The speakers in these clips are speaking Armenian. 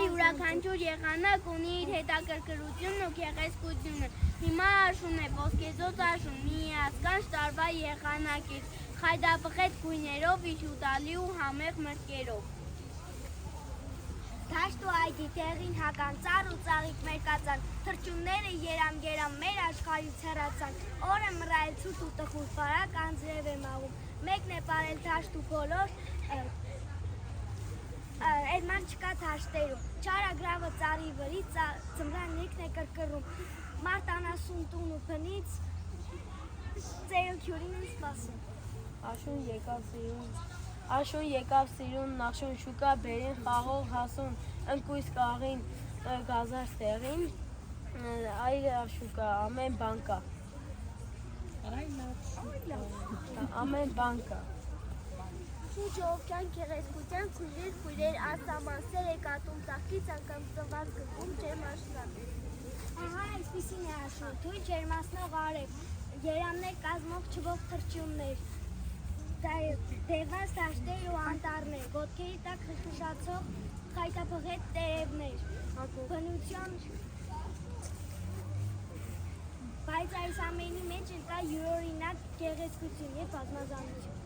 յուրաքանչյուր եղանակ ունի իր հետաքրքրությունն ու գեղեցկությունը։ Հիմա աշուն է, ոսկեզօծ աշուն, միասկանջ տարվա եղանակից, խայտաբղետ գույներով, իջուտալի ու համեղ մրգերով։ Դաշտ ու այգի տեղին հական, ծառ ու ծաղիկ մերկացան, թռչունները երամ-երամ մեր աշխարհից հեռացան, օրը մռայլ ցուրտ ու տխուր բարակ անձրև է մաղում, մեկն է պարել դաշտ ու բոլոր, էդման չկա դաշտերում, չարագրավը ծառի վրի, ձմռան նիրքն է կրկռում, մարդ անասուն տուն ու բնից, ծերուք հյուրին են սպասում։ Աշուն եկավ սիրուն, նախշուն շուկա բերին, խաղող հասուն, ընկույս կաղին, գազար ստեղին, այր աշուկա, ամեն բան կա։ Ամեն բան կա։ Շուրջովքյան գեղեցկության քույրեր ասամանսեր է կատում ծաղկից անգամ ծված գկում ջեմ աշնան։ Ահա այսպիսին է աշուն, թույ ջերմասնող արև, երամներ կազմող չվող թռչուններ, դևաս դաշտեր ու անտառներ, ոտքերի տակ խխշացող խայտաբղետ տերևներ, բնություն, բայց այս ամենի մեջ կա յուրօրինակ գեղեցկություն և բազմազանություն։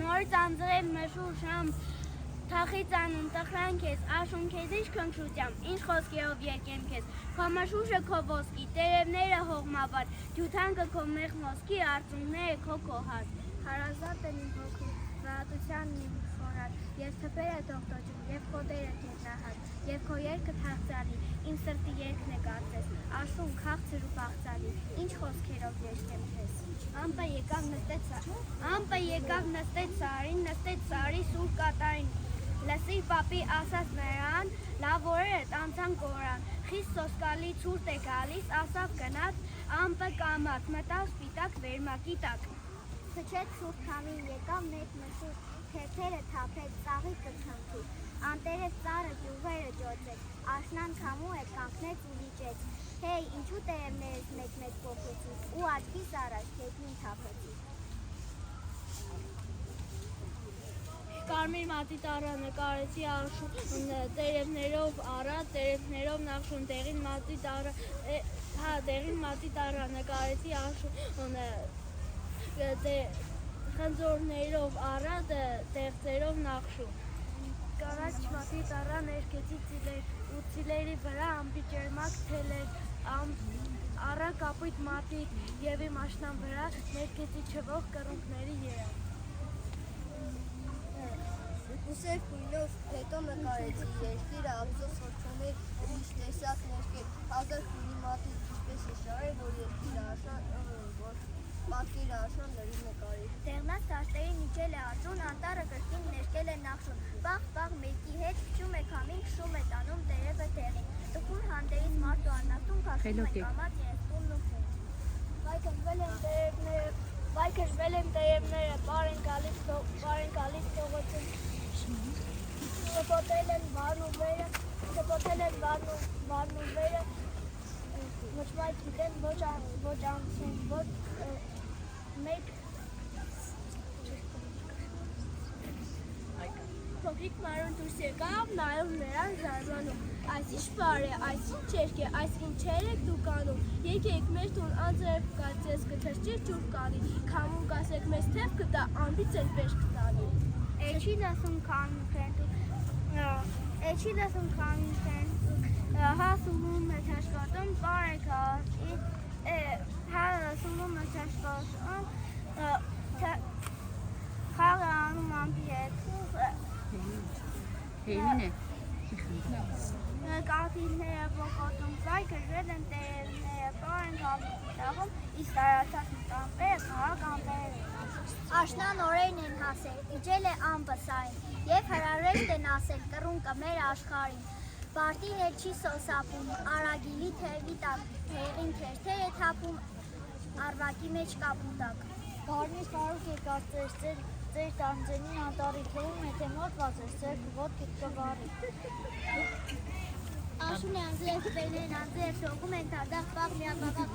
Նորից անձրև մշուր շամ, թախից անուն տխրան քեզ, աշուն քեզ ինչ քնքշությամբ, ինչ խոսքերով եկեմ քեզ, քո մշուշը քո ոսկի, տերևները հողմաբար, ջութանկը քո մեղմ ոսկի, արծունքները քո կոհար։ Հարազատ են իմ հոգում, վրատությանն իմ խորար, և թփերը դողդոջում, և խոտերը գետնահար, և քո երգը թախծալի, իմ սրտի երգն է կարծես, աշուն քաղցր ու բաղձալի, ինչ խոսքերով եշտեմ քեզ։ Ամպը եկավ նստեց սարին, նստեց սարի սուր կատարին, լսիր պապի ասաց նրան, լավ օրերդ անցան կորան, խիստ սոսկալի ցուրտ է գալիս, ասավ գնաց, ամպը կամաց, մտավ սպիտակ վերմակի տակ։ Փչեց սուրբ քամին, եկավ մեկ մշուր, թերթերը թափեց, ծաղիկը քնքուր, անտերև ծառը գյուղերը ջոծեց, աշնան քամու է կանգնեց ու լիճեց, հեյ, ինչու տերևներս մեկ-մեկ փոխեցիք, ու աչքիս առաջ քետնին թափեցիք։ Կարմիր մատի տարա նկարեցի աշուն, տերևներով առա, տերևներով նախշուն, դեղին մատի տարա նկարեցի աշուն, խնձորներով առա, տեղձերով նախշուն։ Կարաչ մատի տարա ներկեցի ծիլեր, ու ծիլերի վրա ամպի ջերմակ թելեր, առա կապույտ մատի և իմ աշնան վրա ներկեցի չվող կռունկների երամ։ Ուսեր քույնով հետո նկարեցի երկիրը, ափսոս խորչոներ, ուրիշ տեսակ ներկեր, հազար քույնի մատից ինչպես է շարել, որ երկիրը աշան, որ պատկերը աշան լրի նկարեցի։ Տեղնած դաշտերին իջել է աշուն, անտառը կրկին ներկել է նախշուն, պաղ-պաղ մեկի հետ քչում է քամին, քշում է տանում տերևը տեղին, տխուր հանդերից մարդ ու անասուն քաշում են կամած իրենց տունն ու խեն։ Վայ քշվել են տերևները, պար են գալիս թողոցում, շպոտել են վարն ու վերը, մճմայ գիտեն ոչ անցում, ոչ մեկ փոքրիկ մանրուն դուրս եկավ, նայում նրան զարմանում, այս ինչ պար է, այս ինչ երգ է, այս ինչեր եք դուք անում, եկեք մեր տուն անձրև կացես կթրջի ջուր կանի, քամուն կասեք մեզ թև կտա, անբից են պեշ կտանի։ Էչի լասում քանին քեն, հասումում է թաշկատում, պար է կար, հասումում է թաշկատում, խաղը անում ամպի հետ, Հեյմին է։ Կաթիլները ողոտում ծայ կրվել են տերևները, պար են գալիս տաղում, իսկ տարածած մտամպերը քաղաք ամպերեր են։ Աշնան օրերն են հասել, իջել է ամպը սարին, և հրարեստ են ասել կռունկը մեր աշխարհին։ Բարտի հետ չի սոսապում, արագիլի թևի տակ, հեղին թերթեր է թափում, արվակի մեջ կապուտակ։ Բարնից հարուկ է կարծես ձեր տանձենին անտարի թվում է թե մոտված ես, ձեր ոտքիդ կվարի։ Աշուն է անձրև բերներն անձրև շողում են թարդախ պաղ միապաղաղ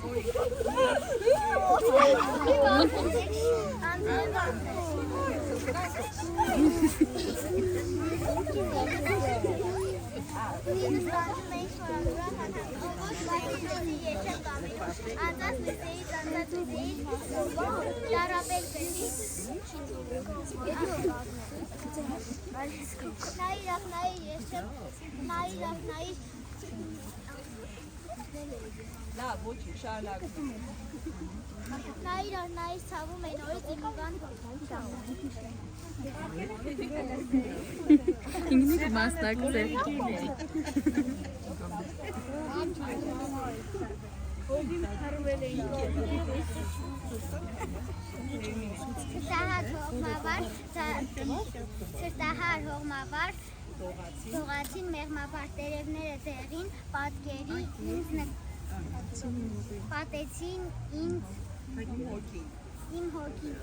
Նինս բանջում էին շորագրան հատանոց բացիների երջեմ կամին անձած լույսեից, անձած լույսեից դարապել կրնի նայիր ախ նայիր երջեմ նայիր ախ նայիր Լավ, ոչի, շարունակում։ նայիր ախ նայիր ցավում են օրից իմ բան Ինքնիկ մասնակցել։ Սրտահար հողմավար Թողացին մեղմավար տերևները դեղին պատկերի պատեցին իմ հոգին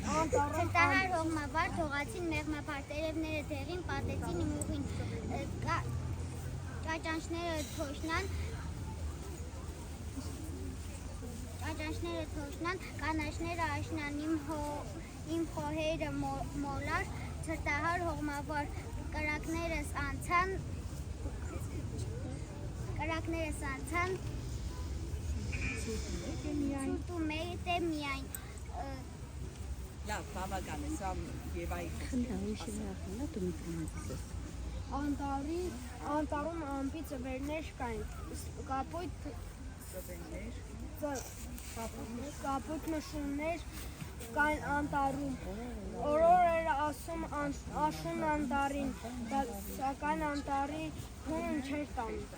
Սրտահար հողմավար թողացին մեղմավար տերևները դեղին պատեցին իմ ուղին Ճաճանչները թոշնան, կանաչները աշնան, իմ խոհերը մոլար, սրտահար հողմավար, կրակներս անցան, սուրտու մետ է միայն, Լավ, բավական է, սա Եվայի Անտարում ամպի ծվերներ կային, կապույտ մշուններ կային անտարում, օրոր էր ասում աշուն անտարին, սակայն անտարի հունն չեր տանում։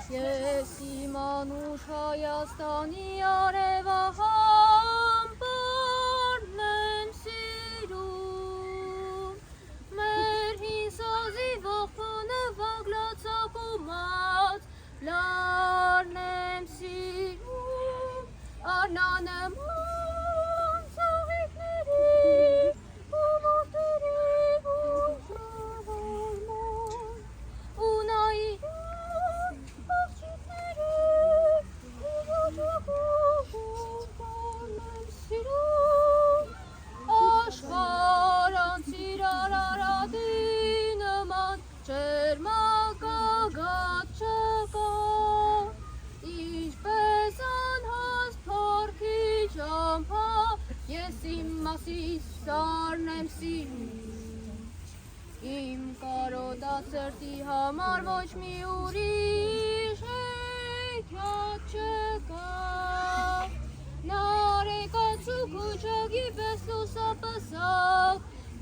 Ես իմ անուշ Հայաստանի արևահամբարն եմ սիրում, մեր հին սազի ողբունը վագլացակումած լարն եմ սիրում, արնան եմ ծաղիկների ու որդերի ու շավարման ու նայիր Աշխարհանցիր Արարատի նման ջերմակագած չկա Ինչպես անհաստ փառքի ճամփա ես իմ մասիս սարն եմ սիրում Իմ կարոտած սրտի համար ոչ մի ուրիշ հեքիաթ չկա Նարեկած ու քուչակի պես լուսապսակ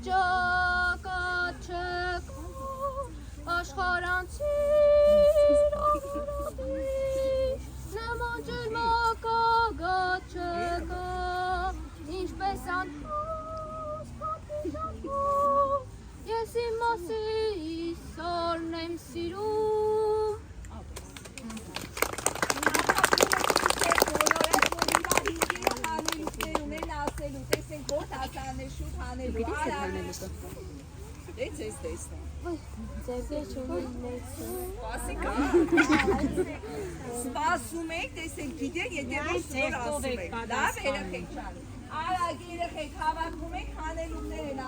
ճակատ չկա Աշխարհանցիր Արարատի նման ջերմակագած չկա Ինչպես անհաստ փառքի ճամփա Ես իմ մասիս սարն եմ սիրում Տեսենք որ տասանը շուտ հանելու Դեց ես տեսնում Ձերձեր չունեն մեծ Սպասում եք, տեսենք գիտեք, եթե ոչ որ ասում եք Լավ երեխեք չան Արագ երեխեք հավաքում եք հանելուկներ են ասում